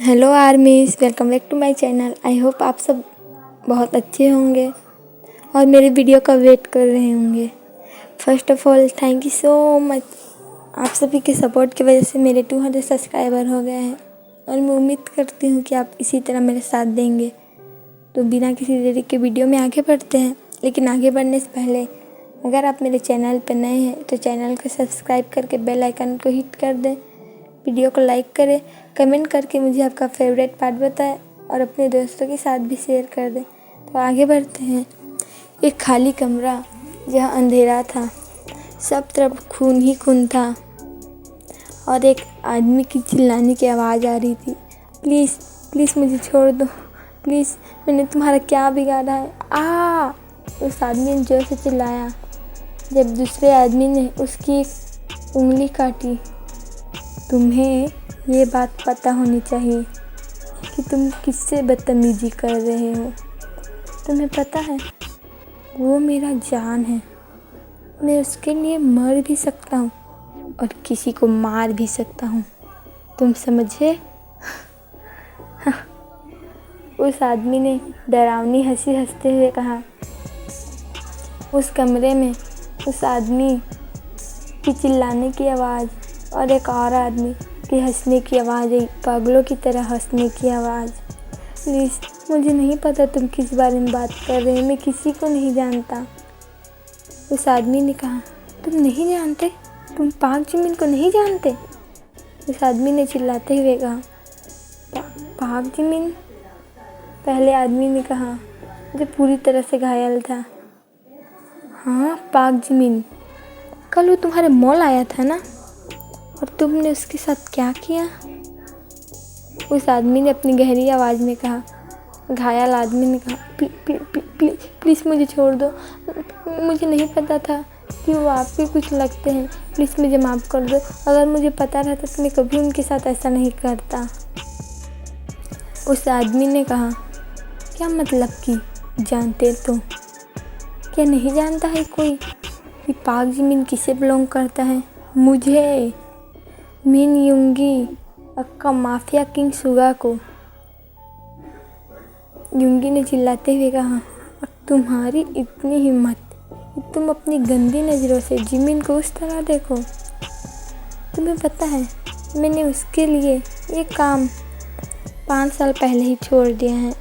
Hello armies, welcome back to my channel. I hope आप सब बहुत अच्छे होंगे और मेरे वीडियो का वेट कर रहे होंगे। First of all thank you so much. आप सभी के सपोर्ट की वजह से मेरे 200 सब्सक्राइबर हो गए हैं और मैं उम्मीद करती हूँ कि आप इसी तरह मेरे साथ देंगे। तो बिना किसी देरी के वीडियो में आगे बढ़ते हैं, लेकिन आगे बढ़ने से पहले अगर आप मेरे चैनल पर नए हैं तो चैनल को सब्सक्राइब करके बेल आइकन को हिट कर दें, वीडियो को लाइक करें, कमेंट करके मुझे आपका फेवरेट पार्ट बताएं और अपने दोस्तों के साथ भी शेयर कर दें। तो आगे बढ़ते हैं। एक खाली कमरा जहाँ अंधेरा था, सब तरफ खून ही खून था और एक आदमी की चिल्लाने की आवाज़ आ रही थी, प्लीज़ प्लीज़ मुझे छोड़ दो, प्लीज़ मैंने तुम्हारा क्या बिगाड़ा है। उस आदमी ने जोर से चिल्लाया जब दूसरे आदमी ने उसकी एक उंगली काटी। तुम्हें ये बात पता होनी चाहिए कि तुम किससे बदतमीजी कर रहे हो। तुम्हें पता है वो मेरा जान है, मैं उसके लिए मर भी सकता हूँ और किसी को मार भी सकता हूँ, तुम समझे। उस आदमी ने डरावनी हंसी हंसते हुए कहा। उस कमरे में उस आदमी की चिल्लाने की आवाज़ और एक और आदमी की हंसने की आवाज़ आई, पागलों की तरह हंसने की आवाज़। प्लीज़ मुझे नहीं पता तुम किस बारे में बात कर रहे हो, मैं किसी को नहीं जानता। उस आदमी ने कहा, तुम नहीं जानते, तुम पाक जिमिन को नहीं जानते। उस आदमी ने चिल्लाते हुए कहा, पाक जिमिन। पहले आदमी ने कहा जो पूरी तरह से घायल था। हाँ पाक जिमिन, कल वो तुम्हारे मॉल आया था ना, और तुमने उसके साथ क्या किया। उस आदमी ने अपनी गहरी आवाज़ में कहा। घायल आदमी ने कहा, प्लीज़ मुझे छोड़ दो, मुझे नहीं पता था कि वो आपके कुछ लगते हैं, प्लीज़ मुझे माफ़ कर दो, अगर मुझे पता रहता तो मैं कभी उनके साथ ऐसा नहीं करता। उस आदमी ने कहा, क्या मतलब कि जानते तो क्या नहीं जानता है कोई कि पाक जिमिन किसे बिलोंग करता है। मुझे, मिन युंगी अक्का माफिया किंग सुगा को। युंगी ने चिल्लाते हुए कहा, और तुम्हारी इतनी हिम्मत कि तुम अपनी गंदी नज़रों से जिमिन को उस तरह देखो। तुम्हें पता है मैंने उसके लिए ये काम 5 साल पहले ही छोड़ दिया है।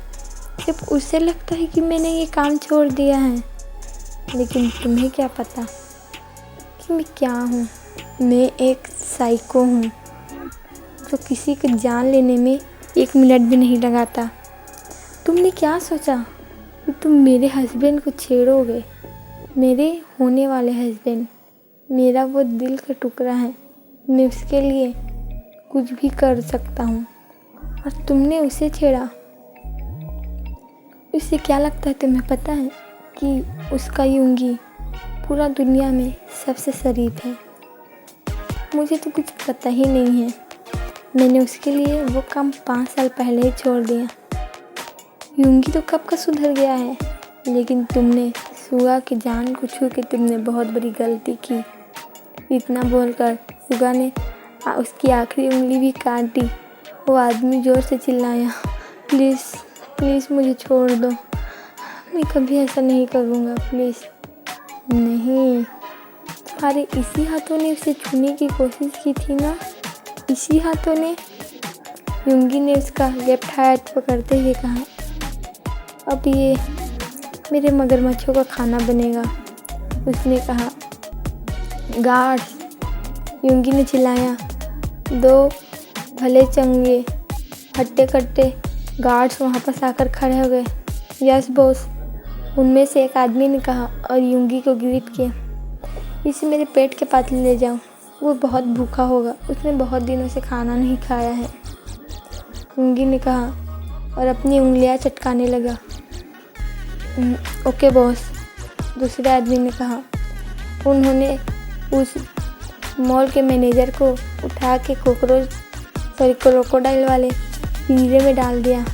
जब उसे लगता है कि मैंने ये काम छोड़ दिया है, लेकिन तुम्हें क्या पता कि मैं क्या हूँ। मैं एक साइको हूँ जो किसी की जान लेने में 1 मिनट भी नहीं लगाता। तुमने क्या सोचा कि तुम मेरे हस्बैंड को छेड़ोगे। मेरे होने वाले हस्बैंड मेरा वो दिल का टुकड़ा है, मैं उसके लिए कुछ भी कर सकता हूँ, और तुमने उसे छेड़ा। उससे क्या लगता है तुम्हें पता है कि उसका युंगी पूरा दुनिया में सबसे शरीफ है। मुझे तो कुछ पता ही नहीं है, मैंने उसके लिए वो काम 5 साल पहले ही छोड़ दिया। युंगी तो कब का सुधर गया है, लेकिन तुमने सुगा की जान को छू के तुमने बहुत बड़ी गलती की। इतना बोलकर सुगा ने उसकी आखिरी उंगली भी काट दी। वो आदमी जोर से चिल्लाया, प्लीज़ प्लीज़ मुझे छोड़ दो, मैं कभी ऐसा नहीं करूँगा, प्लीज़। नहीं, तुम्हारे इसी हाथों ने उसे छूने की कोशिश की थी ना, इसी हाथों ने। युंगी ने उसका लेफ्ट हैंड पकड़ते हुए कहा, अब ये मेरे मगरमच्छों का खाना बनेगा। उसने कहा, गार्ड्स। युंगी ने चिल्लाया। 2 भले चंगे हट्टे कट्टे गार्ड्स वहाँ पर आकर खड़े हो गए। यस बॉस, उनमें से एक आदमी ने कहा और युंगी को ग्रीट किया। इसे मेरे पेट के पास ले जाओ, वो बहुत भूखा होगा, उसने बहुत दिनों से खाना नहीं खाया है। युंगी ने कहा और अपनी उंगलियां चटकाने लगा। ओके बॉस, दूसरे आदमी ने कहा। उन्होंने उस मॉल के मैनेजर को उठा के क्रोकोडाइल वाले पिंजरे में डाल दिया।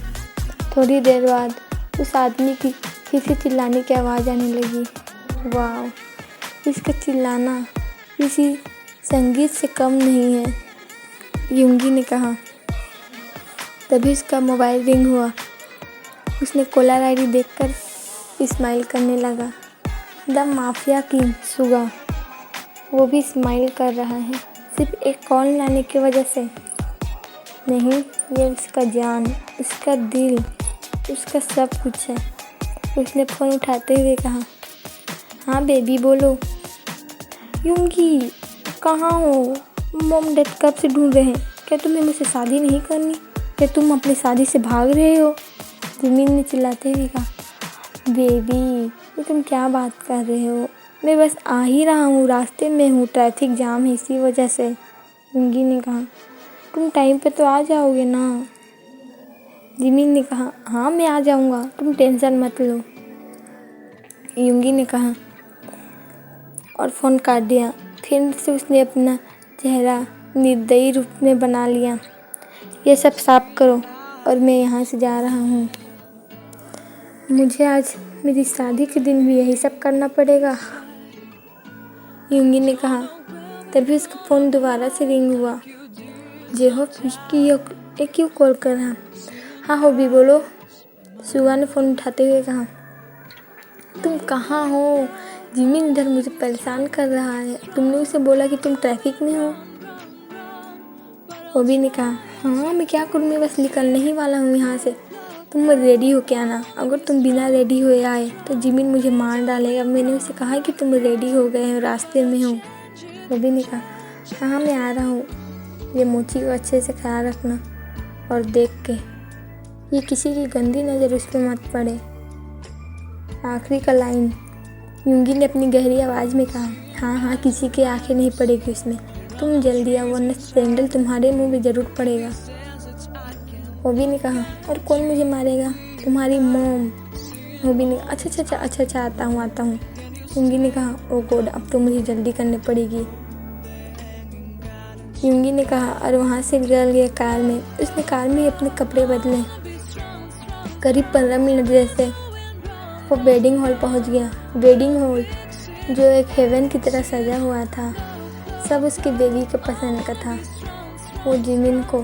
थोड़ी देर बाद उस आदमी की फिर से चिल्लाने की आवाज़ आने लगी। वाह, इसका चिल्लाना किसी संगीत से कम नहीं है, युंगी ने कहा। तभी उसका मोबाइल रिंग हुआ। उसने कॉलर आईडी देखकर स्माइल करने लगा। द माफिया किंग सुगा, वो भी स्माइल कर रहा है, सिर्फ एक कॉल लाने की वजह से। नहीं, ये उसका जान, उसका दिल, उसका सब कुछ है। उसने फ़ोन उठाते हुए कहा, हाँ बेबी बोलो। यूंगी कहाँ हो? मॉम डैड कब से ढूंढ रहे हैं। क्या तुम्हें मुझसे शादी नहीं करनी? क्या तुम अपनी शादी से भाग रहे हो? जिमिन ने चिल्लाते हुए कहा, बेबी ये तुम क्या बात कर रहे हो? मैं बस आ ही रहा हूँ, रास्ते में हूँ, ट्रैफिक जाम है इसी वजह से। यूंगी ने कहा, तुम टाइम पे तो आ जाओगे ना? जिमिन ने कहा, हाँ मैं आ जाऊँगा, तुम टेंशन मत लो। यूंगी ने कहा और फ़ोन काट दिया। फिर से उसने अपना चेहरा निर्दयी रूप में बना लिया। ये सब साफ करो और मैं यहाँ से जा रहा हूँ। मुझे आज मेरी शादी के दिन भी यही सब करना पड़ेगा, यूंगी ने कहा। तभी उसका फ़ोन दोबारा से रिंग हुआ। जेहो कि ये क्यों कॉल कर रहा? हाँ होबी बोलो, सुगा ने फ़ोन उठाते हुए कहा। तुम कहाँ हो? जिमिन इधर मुझे परेशान कर रहा है। तुमने उसे बोला कि तुम ट्रैफिक में हो। होबी ने कहा, हाँ मैं क्या करूँ, मैं बस निकलने ही वाला हूँ यहाँ से। तुम रेडी हो क्या ना? अगर तुम बिना रेडी हुए आए तो जिमिन मुझे मार डालेगा। मैंने उसे कहा कि तुम रेडी हो गए हो, रास्ते में हो। होबी ने कहा, हाँ मैं आ रहा हूँ। ये मोची को अच्छे से ख्याल रखना और देख के ये किसी की गंदी नज़र उस पर मत पड़े। आखिरी का लाइन यूंगी ने अपनी गहरी आवाज़ में कहा, हाँ हाँ किसी की आंखें नहीं पड़ेगी उसमें। तुम जल्दी आओ वरना सैंडल तुम्हारे मुंह में ज़रूर पड़ेगा। होबी ने कहा, और कौन मुझे मारेगा? तुम्हारी मॉम। होबी ने कहा, अच्छा आता हूँ। यूंगी ने कहा, ओ गॉड अब तो मुझे जल्दी करनी पड़ेगी। यूंगी ने कहा और वहाँ से निकल गया कार में। उसने कार में ही अपने कपड़े बदले। करीब 15 मिनट जैसे वो वेडिंग हॉल पहुँच गया। वेडिंग हॉल जो एक हेवन की तरह सजा हुआ था, सब उसकी बेबी के पसंद का था। वो जिमिन को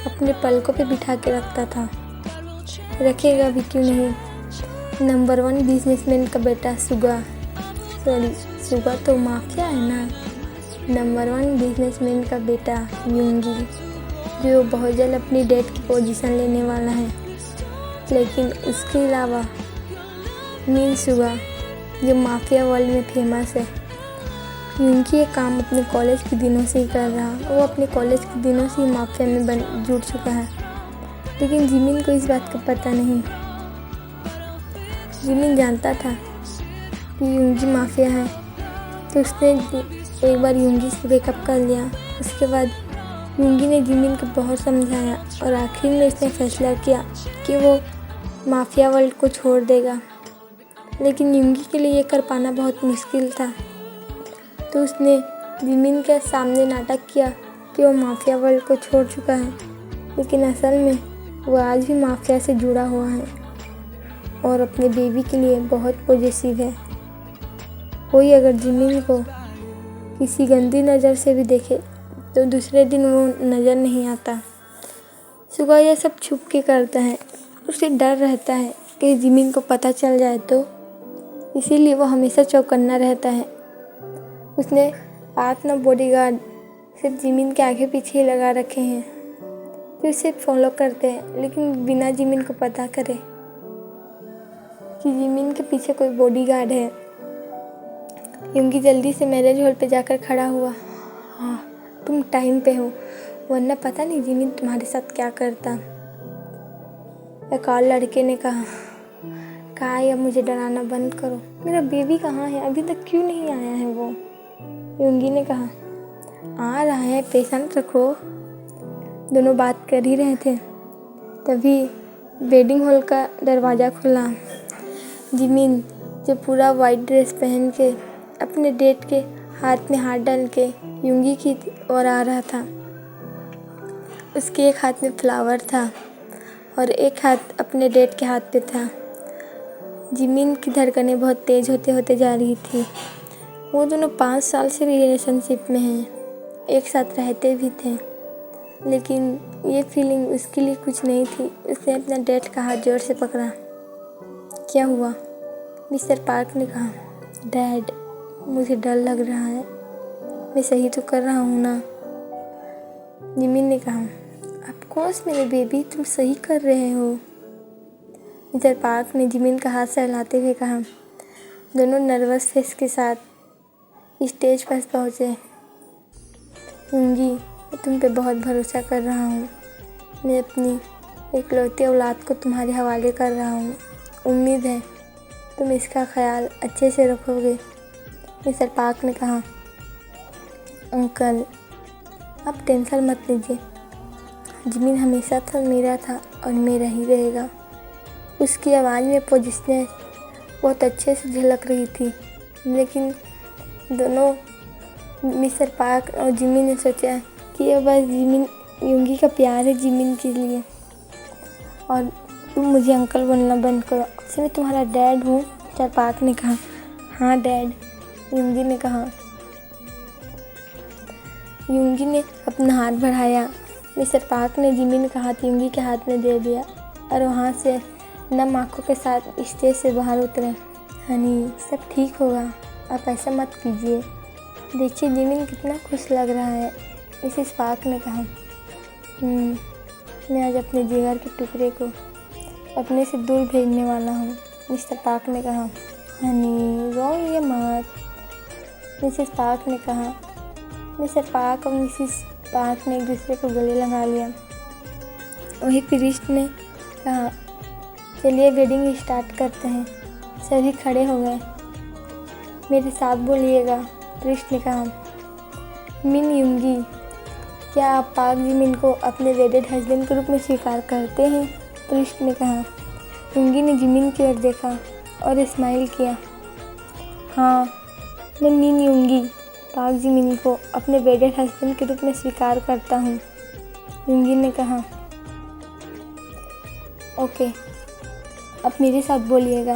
अपने पलकों पे बिठा के रखता था, रखेगा भी क्यों नहीं। नंबर 1 बिजनेसमैन का बेटा सुगा तो माफिया है ना। नंबर 1 बिजनेसमैन का बेटा यूंगी, जो बहुत जल्द अपनी डैड की पोजीशन लेने वाला है। लेकिन उसके अलावा मीन सुगा, जो माफिया वर्ल्ड में फेमस है। यूंगी ये काम अपने कॉलेज के दिनों से ही कर रहा। वो अपने कॉलेज के दिनों से ही माफिया में जुड़ चुका है, लेकिन जिमिन को इस बात का पता नहीं। जिमिन जानता था कि यूंगी माफिया है, तो उसने एक बार यूंगी से ब्रेकअप कर लिया। उसके बाद यूंगी ने जिमिन को बहुत समझाया और आखिर में उसने फैसला किया कि वो माफिया वर्ल्ड को छोड़ देगा। लेकिन यूंगी के लिए ये कर पाना बहुत मुश्किल था, तो उसने जिमिन के सामने नाटक किया कि वो माफिया वर्ल्ड को छोड़ चुका है, लेकिन असल में वो आज भी माफिया से जुड़ा हुआ है और अपने बेबी के लिए बहुत पॉजिटिव है। कोई अगर जिमिन को किसी गंदी नज़र से भी देखे तो दूसरे दिन वो नज़र नहीं आता। सुगा यह सब छुप के करता है। उसे डर रहता है कि जिमिन को पता चल जाए तो, इसीलिए वो हमेशा चौकन्ना रहता है। उसने 8-9 बॉडीगार्ड सिर्फ जिमिन के आगे पीछे ही लगा रखे हैं, जो उसे फॉलो करते हैं, लेकिन बिना जिमिन को पता करे कि जिमिन के पीछे कोई बॉडीगार्ड है। यूंगी जल्दी से मैरिज हॉल पे जाकर खड़ा हुआ। हाँ तुम टाइम पे हो, वरना पता नहीं जिमिन तुम्हारे साथ क्या करता। एक और लड़के ने कहा, अब मुझे डराना बंद करो। मेरा बेबी कहाँ है? अभी तक क्यों नहीं आया है वो? यूंगी ने कहा, आ रहा है, पेशेंस रखो। दोनों बात कर ही रहे थे, तभी वेडिंग हॉल का दरवाज़ा खुला। जिमिन जो पूरा वाइट ड्रेस पहन के अपने डेट के हाथ में हाथ डाल के यूंगी की ओर आ रहा था। उसके एक हाथ में फ्लावर था और एक हाथ अपने डेट के हाथ पे था। जिमिन की धड़कनें बहुत तेज़ होते जा रही थी। वो दोनों 5 साल से रिलेशनशिप में हैं, एक साथ रहते भी थे। लेकिन ये फीलिंग उसके लिए कुछ नहीं थी। उसने अपना डैड का हाथ जोर से पकड़ा। क्या हुआ? मिस्टर पार्क ने कहा। डैड, मुझे डर लग रहा है। मैं सही तो कर रहा हूँ ना? जिमिन ने कहा। ऑफ कोर्स मेरे बेबी, तुम सही कर रहे हो। मिस्टर पार्क ने जिमिन का हाथ सहलाते हुए कहा। दोनों नर्वस फेस के साथ स्टेज पर पहुँचे। यूंगी, मैं तुम पे बहुत भरोसा कर रहा हूँ। मैं अपनी इकलौती औलाद को तुम्हारे हवाले कर रहा हूँ। उम्मीद है तुम इसका ख्याल अच्छे से रखोगे। मिस्टर पार्क ने कहा। अंकल, आप टेंशन मत लीजिए। जिमिन हमेशा था, मेरा था और मेरा ही रहेगा। उसकी आवाज़ में पोजिशनेस बहुत अच्छे से झलक रही थी, लेकिन दोनों मिस्टर पार्क और जिमिन ने सोचा कि यह बस जिमिन यूंगी का प्यार है जिमिन के लिए, और तुम मुझे अंकल बोलना बंद करो। वैसे मैं तुम्हारा डैड हूँ। मिस्टर पार्क ने कहा। हाँ डैड, यूंगी ने कहा। यूंगी ने अपना हाथ बढ़ाया। मिस्टर पार्क ने जिमिन का हाथ यूंगी के हाथ में दे दिया और वहाँ से नम आँखों के साथ स्टेज से बाहर उतरे। हनी, सब ठीक होगा, आप ऐसा मत कीजिए। देखिए जिमिन कितना खुश लग रहा है। मिसेस पार्क ने कहा। मैं आज अपने जिगर के टुकड़े को अपने से दूर भेजने वाला हूँ। मिस्टर पार्क ने कहा। हनी, रोइए मत। मिसेस पार्क ने कहा। मिस्टर पार्क और मिसेस पार्क ने एक दूसरे को गले लगा लिया। वही प्रीस्ट ने कहा, चलिए वेडिंग स्टार्ट करते हैं। सभी खड़े हो गए। मेरे साथ बोलिएगा, प्रीस्ट ने कहा। मिन यूंगी, क्या आप पार्क जिमिन को अपने वेडेड हस्बैंड के रूप में स्वीकार करते हैं? प्रीस्ट ने कहा। यूंगी ने जिमिन की ओर देखा और स्माइल किया। हाँ, मैं मिन यूंगी पार्क जिमिन को अपने वेडेड हस्बैंड के रूप में स्वीकार करता हूँ। यूंगी ने कहा। ओके, आप मेरे साथ बोलिएगा,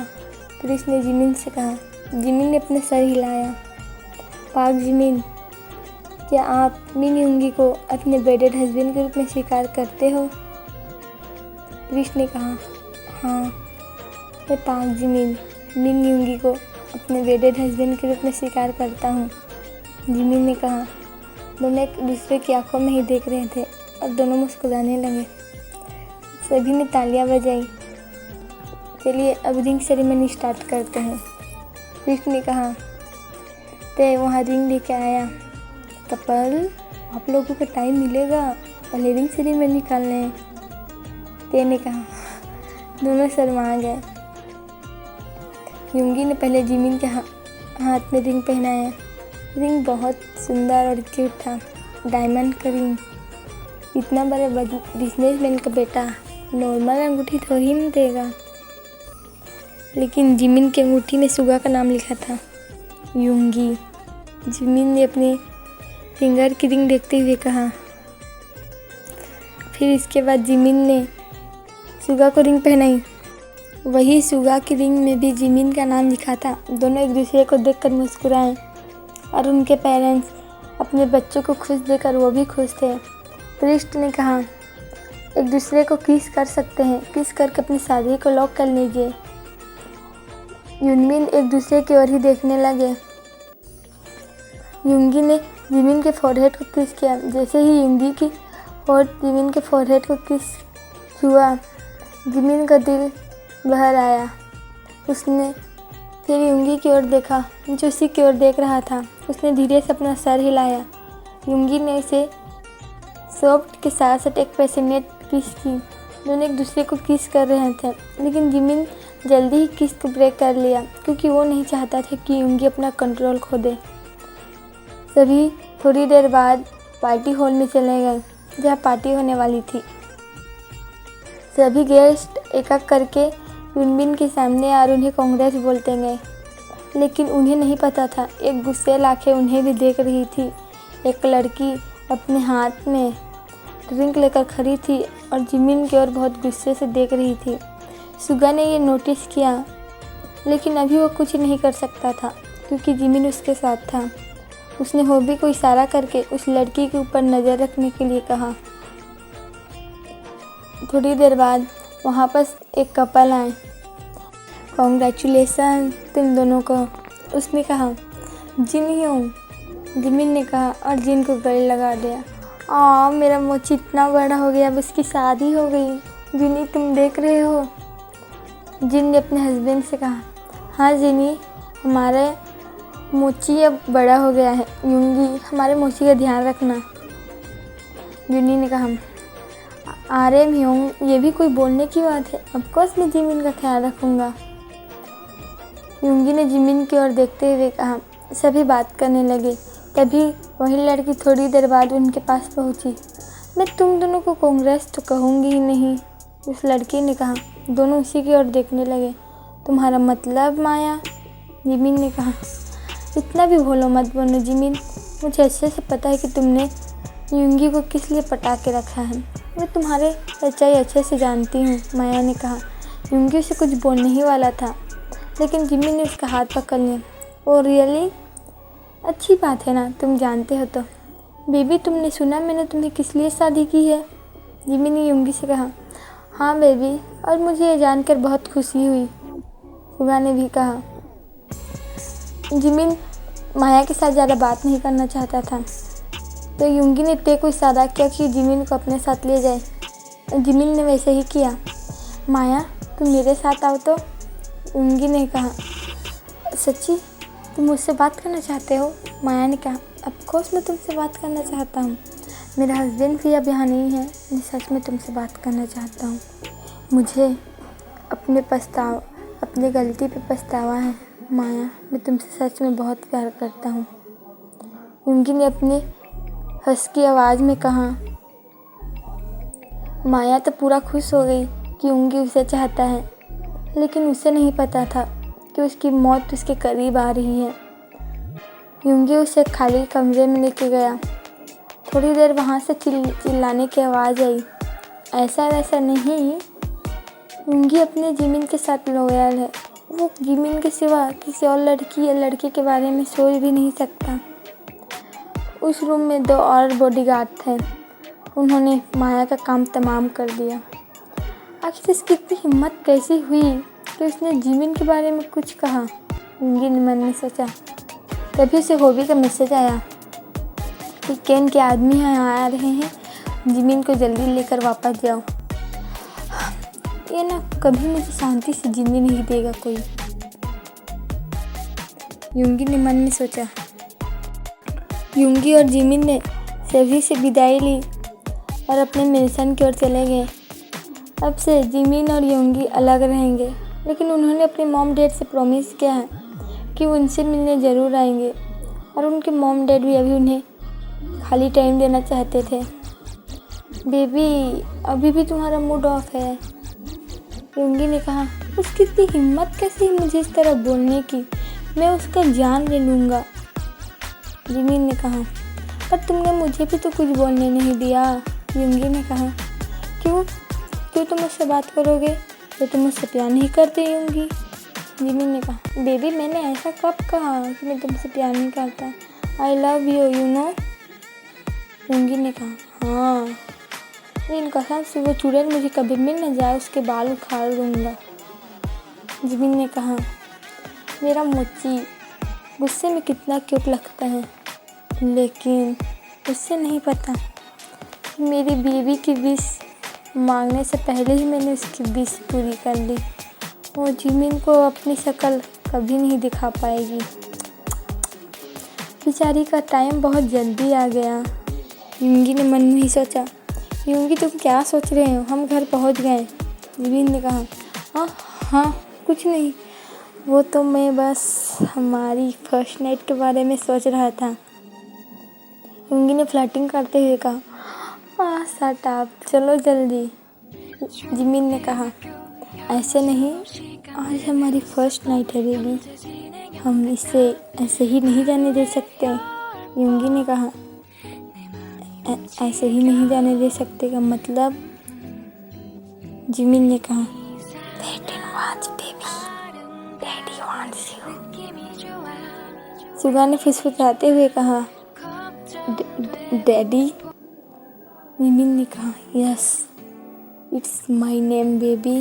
प्रीस्ट ने जिमिन से कहा। जिमिन ने अपना सर हिलाया। पार्क जिमिन, क्या आप मिन यूंगी को अपने वेडेड हस्बैंड के रूप में स्वीकार करते हो? प्रीस्ट ने कहा। हाँ, मैं पार्क जिमिन मिन यूंगी को अपने वेडेड हस्बैंड के रूप में स्वीकार करता हूँ। जिमिन ने कहा। दोनों एक दूसरे की आंखों में ही देख रहे थे और दोनों मुस्कुराने लगे। सभी ने तालियां बजाई। चलिए अब रिंग सेरेमनी स्टार्ट करते हैं, प्रीस्ट ने कहा। ते वहाँ रिंग लेके आया। कपल, आप लोगों को टाइम मिलेगा, पहले रिंग सेरेमनी कर लें, ते ने कहा। दोनों शर्मा गए। यूंगी ने पहले जिमिन के हाथ में रिंग पहनाया। रिंग बहुत सुंदर और क्यूट था, डायमंड का रिंग। इतना बड़े बिजनेसमैन का बेटा नॉर्मल अंगूठी थोड़ी नहीं देगा। लेकिन जिमिन की अंगूठी में सुगा का नाम लिखा था, यूंगी। जिमिन ने अपने फिंगर की रिंग देखते हुए कहा। फिर इसके बाद जिमिन ने सुगा को रिंग पहनाई। वही सुगा की रिंग में भी जिमिन का नाम लिखा था। दोनों एक दूसरे को देखकर मुस्कुराए और उनके पेरेंट्स अपने बच्चों को खुश देखकर वो भी खुश थे। प्रीस्ट ने कहा, एक दूसरे को किस कर सकते हैं, किस करके अपनी शादी को लॉक कर लीजिए। यूनमिन एक दूसरे की ओर ही देखने लगे। यूंगी ने जिमिन के फॉरहेड को किस किया। जैसे ही यूंगी की होठ जिमिन के फॉरहेड को किस छुआ, जिमिन का दिल बाहर आया। उसने फिर यूंगी की ओर देखा जो उसी की ओर देख रहा था। उसने धीरे से अपना सर हिलाया। यूंगी ने उसे सॉफ्ट के साथ साथ एक पैशनेट किस की। दोनों एक दूसरे को किस कर रहे थे, लेकिन जिमिन जल्दी ही किस को ब्रेक कर लिया क्योंकि वो नहीं चाहता था कि यूंगी अपना कंट्रोल खो दे। सभी थोड़ी देर बाद पार्टी हॉल में चले गए जहाँ पार्टी होने वाली थी। सभी गेस्ट एक एक करके यूनमिन के सामने और उन्हें कांग्रेस बोलते गए, लेकिन उन्हें नहीं पता था एक गुस्सैल आंखें उन्हें भी देख रही थी। एक लड़की अपने हाथ में ड्रिंक लेकर खड़ी थी और जिमिन की ओर बहुत गुस्से से देख रही थी। सुगा ने ये नोटिस किया, लेकिन अभी वो कुछ नहीं कर सकता था क्योंकि जिमिन उसके साथ था। उसने होबी को इशारा करके उस लड़की के ऊपर नज़र रखने के लिए कहा। थोड़ी देर बाद वहाँ पर एक कपल आए। कॉन्ग्रेचुलेसन तुम दोनों को, उसने कहा। जिन हूँ, जिमिन ने कहा और जिन को गले लगा दिया। मेरा मोची इतना बड़ा हो गया, अब उसकी शादी हो गई। जिनी तुम देख रहे हो? जिन ने अपने हस्बैंड से कहा। हाँ जिनी, हमारे मोची अब बड़ा हो गया है। यूंगी, हमारे मोची का ध्यान रखना। जिनी ने कहा। अरे म्योंग, ये भी कोई बोलने की बात है? ऑफकोर्स मैं जिमिन का ख्याल रखूँगा। यूंगी ने जिमिन की ओर देखते हुए कहा। सभी बात करने लगे। तभी वही लड़की थोड़ी देर बाद उनके पास पहुंची। मैं तुम दोनों को कांग्रेस तो कहूँगी ही नहीं, उस लड़की ने कहा। दोनों उसी की ओर देखने लगे। तुम्हारा मतलब माया? जिमिन ने कहा। इतना भी भोलो मत बनो जिमिन, मुझे अच्छे से पता है कि तुमने यूंगी को किस लिए पटा के रखा है। मैं तुम्हारे सच्चाई अच्छे से जानती हूँ, माया ने कहा। यूंगी उसे कुछ बोलने ही वाला था, लेकिन जिमिन ने उसका हाथ पकड़ लिया। Oh really? अच्छी बात है ना, तुम जानते हो तो। बेबी, तुमने सुना मैंने तुम्हें किस लिए शादी की है? जिमिन ने यूंगी से कहा। हाँ बेबी, और मुझे ये जानकर बहुत खुशी हुई, सुगा ने भी कहा। जिमिन माया के साथ ज़्यादा बात नहीं करना चाहता था, तो यूंगी ने ते को इशारा किया कि जिमिन को अपने साथ ले जाए। जिमिन ने वैसे ही किया। माया, तुम मेरे साथ आओ तो, यूंगी ने कहा। सच्ची तुम मुझसे बात करना चाहते हो? माया ने कहा। ऑफकोर्स मैं तुमसे बात करना चाहता हूँ। मेरा हस्बैंड भी अब यहाँ नहीं है। मैं सच में तुमसे बात करना चाहता हूँ। मुझे अपनी गलती पे पछतावा है माया। मैं तुमसे सच में बहुत प्यार करता हूँ, यूंगी ने अपनी हंसकी आवाज़ में कहा। माया तो पूरा खुश हो गई कि यूंगी उसे चाहता है, लेकिन उसे नहीं पता था कि उसकी मौत उसके करीब आ रही है। यूंगी उसे खाली कमरे में लेके गया। थोड़ी देर वहाँ से चिल्लाने की आवाज़ आई। ऐसा वैसा नहीं, यूंगी अपने जिमिन के साथ लॉयल है। वो जिमिन के सिवा किसी और लड़की या लड़के के बारे में सोच भी नहीं सकता। उस रूम में 2 और बॉडीगार्ड थे। उन्होंने माया का काम तमाम कर दिया। आखिर इसकी इतनी हिम्मत कैसी हुई कि उसने जिमिन के बारे में कुछ कहा? यूंगी ने मन में सोचा। तभी उसे होबी का मैसेज आया कि केन के आदमी यहाँ आ रहे हैं, जिमिन को जल्दी लेकर वापस जाओ। ये ना कभी मुझे शांति से जीने नहीं देगा कोई, यूंगी ने मन में सोचा। यूंगी और जिमिन ने सभी से विदाई ली और अपने मेंशन की ओर चले गए। अब से जिमिन और यूंगी अलग रहेंगे, लेकिन उन्होंने अपने मॉम डैड से प्रॉमिस किया है कि वो उनसे मिलने ज़रूर आएंगे, और उनके मॉम डैड भी अभी उन्हें खाली टाइम देना चाहते थे। बेबी, अभी भी तुम्हारा मूड ऑफ है, यूंगी ने कहा। उसकी इतनी हिम्मत कैसे हुई मुझे इस तरह बोलने की? मैं उसका जान ले लूँगा, जिमिन ने कहा। पर तुमने मुझे भी तो कुछ बोलने नहीं दिया, यूंगी ने कहा। क्यों तुम मुझसे बात करोगे तो तुम मुझसे प्यार नहीं करते यूंगी, जिमिन ने कहा। बेबी, मैंने ऐसा कब कहा कि मैं तुमसे प्यार नहीं करता? I love you, you know, Yoongi ने कहा। हाँ, इन कसम से वो चुड़ैल मुझे कभी मिल न जाए, उसके बाल उखाड़ दूँगा, जिमिन ने कहा। मेरा मोची गुस्से में कितना क्यूट लगता है, लेकिन उससे नहीं पता कि मेरी बेबी की विश मांगने से पहले ही मैंने उसकी विश पूरी कर ली। वो जिमिन को अपनी शक्ल कभी नहीं दिखा पाएगी। बेचारी का टाइम बहुत जल्दी आ गया, यूंगी ने मन में ही सोचा। यूंगी, तुम क्या सोच रहे हो? हम घर पहुंच गए, जिमिन ने कहा। हाँ, कुछ नहीं, वो तो मैं बस हमारी फर्स्ट नाइट के बारे में सोच रहा था, यूंगी ने फ्लर्टिंग करते हुए कहा। शट अप, चलो जल्दी, जिमिन ने कहा। ऐसे नहीं, आज हमारी फर्स्ट नाइट है बेबी, हम इसे ऐसे ही नहीं जाने दे सकते, यूंगी ने कहा। ऐसे ही नहीं जाने दे सकते का मतलब, जिमिन ने कहा। डैडी वांट्स यू, सुगा ने फुसफुसाते हुए कहा। डैडी, जिमिन ने कहा। Yes, it's my name baby.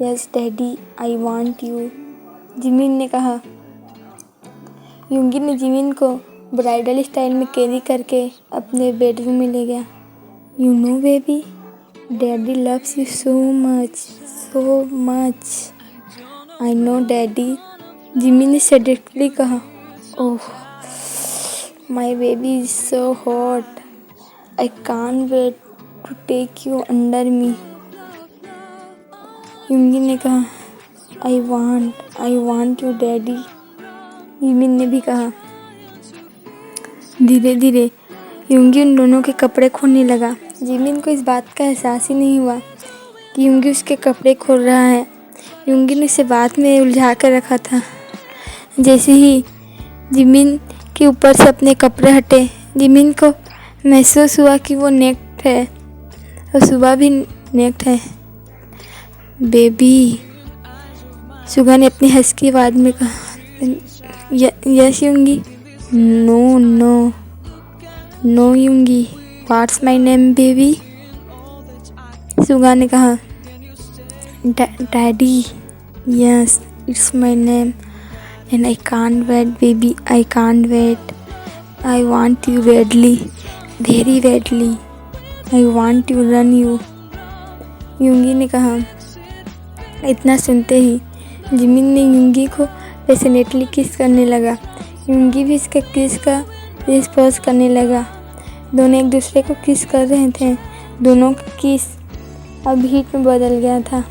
Yes daddy I want you, Jimin ने कहा। यूंगी ने जिमिन को ब्राइडल स्टाइल में कैरी करके अपने बेडरूम में ले गया। You know baby, daddy loves you so much, so much. I know daddy, Jimin ने सैडेडली कहा। Oh my baby is so hot, I can't wait to take you under me. Yoongi ने कहा। I want you daddy, Jimin ने भी कहा। धीरे धीरे यूंगी उन दोनों के कपड़े खोलने लगा। जिमिन को इस बात का एहसास ही नहीं हुआ कि यूंगी उसके कपड़े खोल रहा है। यूंगी ने उसे बात में उलझा कर रखा था। जैसे ही जिमिन के ऊपर से अपने कपड़े हटे, जिमिन को महसूस हुआ कि वो नेक्ड है और सुबह भी नेक्ड है। बेबी, सुगा ने अपनी हंसकी आवाज़ में कहा। Yes Yoongi. No no no Yoongi, what's my name baby, Suga ने कहा। Daddy, yes it's my name and I can't wait baby, I can't wait, I want you badly, very badly, I want you run you, Yoongi ने कहा। इतना सुनते ही Jimin ने यूंगी को passionately किस करने लगा। यूंगी भी इसके किस का रिस्पॉन्स करने लगा। दोनों एक दूसरे को किस कर रहे थे। दोनों का किस अब हीट में बदल गया था।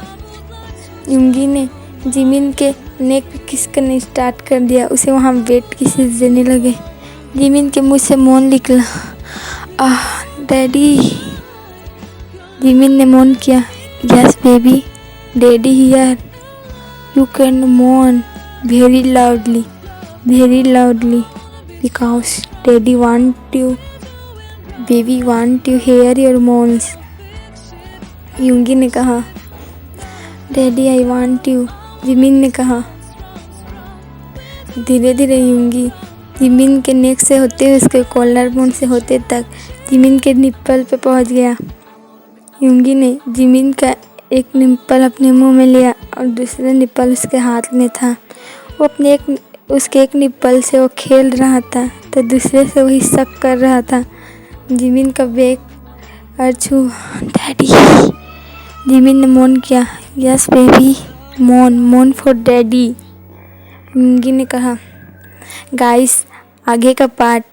यूंगी ने जिमिन के नेक पे किस करने स्टार्ट कर दिया। उसे वहाँ वेट किसेस देने लगे। जिमिन के मुंह से मौन निकला। आह डैडी, जिमिन ने मौन किया। Yes baby, daddy here, you can moan very loudly because daddy want you, baby want you hear your moans, Yoongi ने कहा। Daddy I want you, Jimin ने कहा। धीरे धीरे यूंगी जिमिन के नेक से होते हुए उसके कॉलर बोन से होते तक जिमिन के निप्पल पे पहुंच गया। यूंगी ने जिमिन का एक निप्पल अपने मुंह में लिया और दूसरा निप्पल उसके हाथ में था। वो उसके एक निप्पल से वो खेल रहा था तो दूसरे से वही शक कर रहा था। जिमिन का बेक अर्छू। डैडी, जिमिन ने मौन किया। यस बेबी, मौन फॉर डैडी, यूंगी ने कहा। गाइस, आगे का पार्ट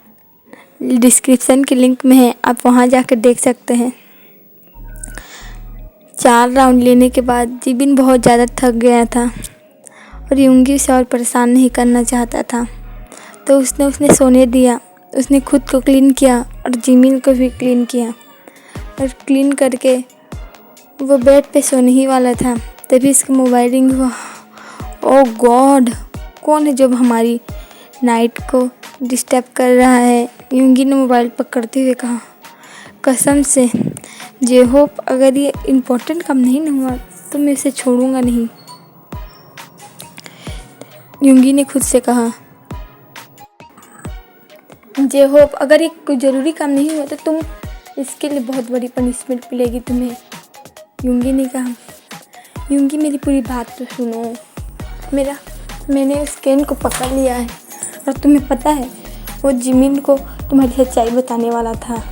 डिस्क्रिप्शन के लिंक में है, आप वहां जाकर देख सकते हैं। 4 राउंड लेने के बाद जिमिन बहुत ज़्यादा थक गया था और यूंगी उसे और परेशान नहीं करना चाहता था, तो उसने सोने दिया। उसने खुद को क्लीन किया और जिमिन को भी क्लीन किया और क्लीन करके वो बेड पे सोने ही वाला था तभी इसका मोबाइल रिंग हुआ। ओह गॉड, कौन है जो हमारी नाइट को डिस्टर्ब कर रहा है, यूंगी ने मोबाइल पकड़ते हुए कहा। कसम से जे होप अगर ये इम्पोर्टेंट काम नहीं ना हुआ तो मैं इसे छोड़ूंगा नहीं, यूंगी ने खुद से कहा। जे होप अगर ये कोई ज़रूरी काम नहीं हुआ तो तुम इसके लिए बहुत बड़ी पनिशमेंट मिलेगी तुम्हें, यूंगी ने कहा। यूंगी मेरी पूरी बात तो सुनो। मैंने उस केन को पकड़ लिया है और तुम्हें पता है वो जिमिन को तुम्हारी सच्चाई बताने वाला था,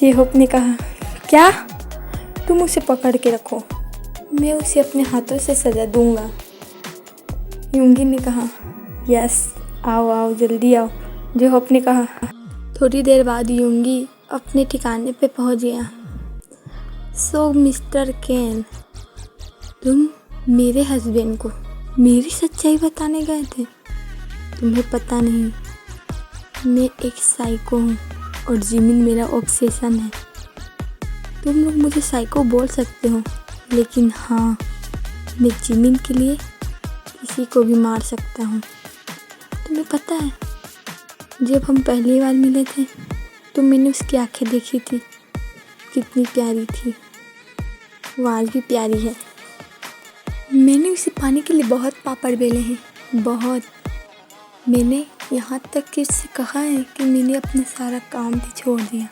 जे होप ने कहा। क्या? तुम उसे पकड़ के रखो, मैं उसे अपने हाथों से सजा दूंगा, यूंगी ने कहा। यस, आओ जल्दी आओ, जे होप ने कहा। थोड़ी देर बाद यूंगी अपने ठिकाने पे पहुंच गया। सो मिस्टर केन, तुम मेरे हस्बैंड को मेरी सच्चाई बताने गए थे? तुम्हें पता नहीं, मैं एक साइको हूँ और जिमिन मेरा ऑब्सेशन है। तुम लोग मुझे साइको बोल सकते हो, लेकिन हाँ, मैं जिमिन के लिए किसी को भी मार सकता हूँ। तुम्हें पता है, जब हम पहली बार मिले थे तो मैंने उसकी आंखें देखी थी, कितनी प्यारी थी, वो आज भी प्यारी है। मैंने उसे पाने के लिए बहुत पापड़ बेले हैं, बहुत। मैंने यहाँ तक कि उससे कहा है कि मैंने अपना सारा काम भी छोड़ दिया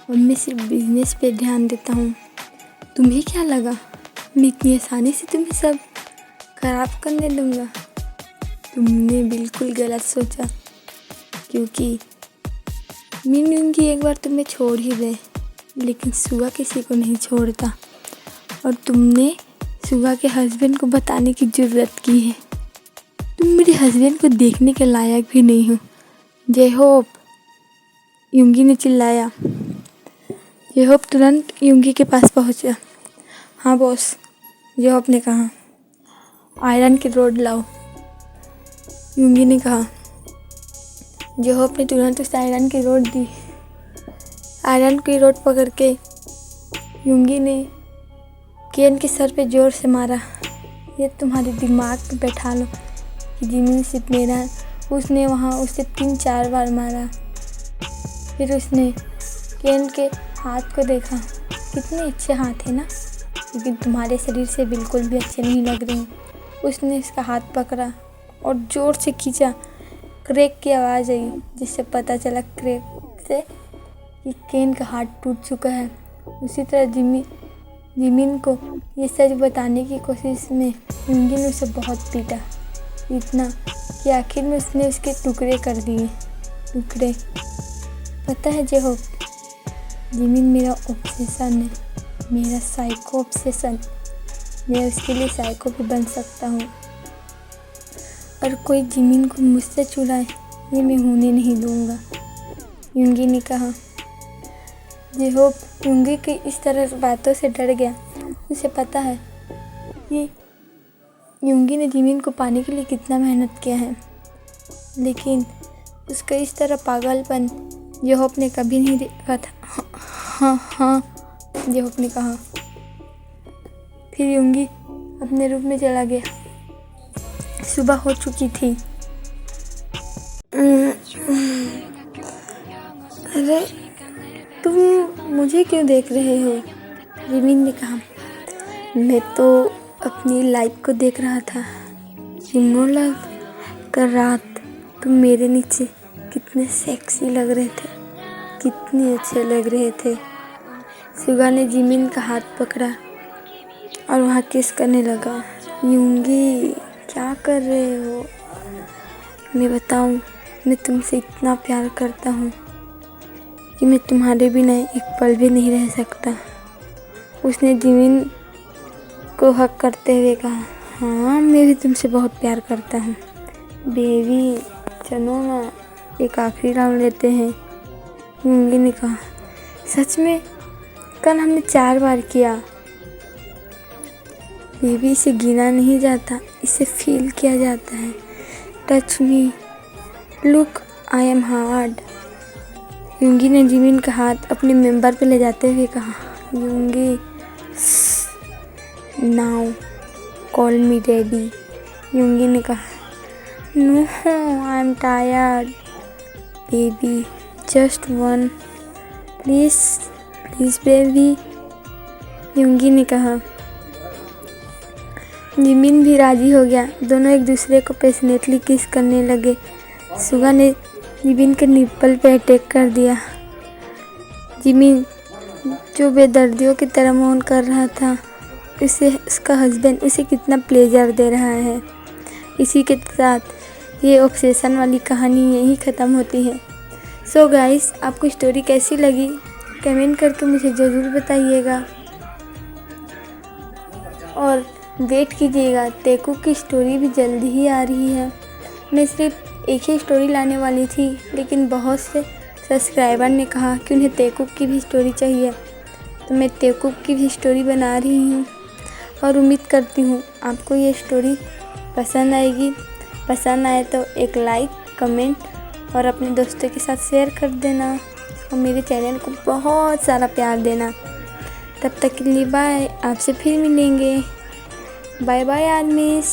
और मैं सिर्फ बिजनेस पे ध्यान देता हूँ। तुम्हें क्या लगा मैं इतनी आसानी से तुम्हें सब खराब करने दूँगा? तुमने बिल्कुल गलत सोचा, क्योंकि मिन यूंगी एक बार तुम्हें छोड़ ही दे, लेकिन सुगा किसी को नहीं छोड़ता। और तुमने सुगा के हस्बैंड को बताने की ज़रूरत की है। तुम मेरे हस्बैंड को देखने के लायक भी नहीं हो। जे-होप, यूंगी ने चिल्लाया। जे-होप तुरंत यूंगी के पास पहुंचा। हाँ बॉस, जे-होप ने कहा। आयरन की रॉड लाओ, यूंगी ने कहा। जे-होप ने तुरंत उसे आयरन की रॉड दी। आयरन की रॉड पकड़ के यूंगी ने केन के सर पे जोर से मारा। ये तुम्हारे दिमाग पे बैठा लो कि जिमिन सिर्फ मेरा है। उसने वहाँ उसे 3-4 बार मारा। फिर उसने केन के हाथ को देखा। कितने अच्छे हाथ है ना, लेकिन तुम्हारे शरीर से बिल्कुल भी अच्छे नहीं लग रहे हैं। उसने इसका हाथ पकड़ा और ज़ोर से खींचा। क्रैक की आवाज़ आई, जिससे पता चला क्रैक से कि केन का हाथ टूट चुका है। उसी तरह जिमिन को ये सच बताने की कोशिश में यूंगी ने उसे बहुत पीटा, इतना कि आखिर में उसने उसके टुकड़े कर दिए। टुकड़े। पता है जे-होप, जिमिन मेरा ऑब्सेशन है, मेरा साइको ऑब्सेशन। मैं उसके लिए साइको भी बन सकता हूँ। और कोई जिमिन को मुझसे चुराए, ये मैं होने नहीं दूँगा, यूंगी ने कहा। जे-होप यूंगी की इस तरह बातों से डर गया। उसे पता है कि यूंगी ने जिमिन को पाने के लिए कितना मेहनत किया है, लेकिन उसका इस तरह पागलपन जे-होप ने कभी नहीं देखा था। हाँ, जे-होप ने कहा। फिर यूंगी अपने रूम में चला गया। सुबह हो चुकी थी। अरे तुम मुझे क्यों देख रहे हो? जिमिन ने कहा। मैं तो अपनी लाइफ को देख रहा था। लाइफ कल रात तुम मेरे नीचे कितने सेक्सी लग रहे थे, कितने अच्छे लग रहे थे। सुगा ने जिमिन का हाथ पकड़ा और वहाँ किस करने लगा। यूंगी, क्या कर रहे हो? मैं बताऊँ, मैं तुमसे इतना प्यार करता हूँ कि मैं तुम्हारे बिना एक पल भी नहीं रह सकता, उसने जिमिन को हक करते हुए कहा। हाँ, मैं भी तुमसे बहुत प्यार करता हूँ बेबी, चलो ना एक आखिरी राउंड लेते हैं, यूंगी ने कहा। सच में? कल हमने 4 बार किया। बेबी, इसे गिना नहीं जाता, इसे फील किया जाता है। Touch me, look, I am hard. Yoongi ने जिमिन का हाथ अपने मेंबर पे ले जाते हुए कहा। Yoongi, now call me daddy, Yoongi ने कहा। No, I am tired baby, just one, please please baby, Yoongi ने कहा। जिमिन भी राजी हो गया। दोनों एक दूसरे को पैशनेटली किस करने लगे। सुगा ने जिमिन के निप्पल पे अटैक कर दिया। जिमिन, जो बेदर्दियों की तरह मौन कर रहा था, उसे उसका हस्बैंड उसे कितना प्लेजर दे रहा है। इसी के साथ ये ऑब्सेशन वाली कहानी यहीं ख़त्म होती है। सो गाइस, आपको स्टोरी कैसी लगी कमेंट करके मुझे ज़रूर बताइएगा, और वेट कीजिएगा, तेकू की स्टोरी भी जल्दी ही आ रही है। मैं सिर्फ एक ही स्टोरी लाने वाली थी, लेकिन बहुत से सब्सक्राइबर ने कहा कि उन्हें तेकुक की भी स्टोरी चाहिए, तो मैं तेकुक की भी स्टोरी बना रही हूँ। और उम्मीद करती हूँ आपको ये स्टोरी पसंद आएगी। पसंद आए तो एक लाइक, कमेंट और अपने दोस्तों के साथ शेयर कर देना, और मेरे चैनल को बहुत सारा प्यार देना। तब तक के लिए बाय, आपसे फिर मिलेंगे। Bye bye armies.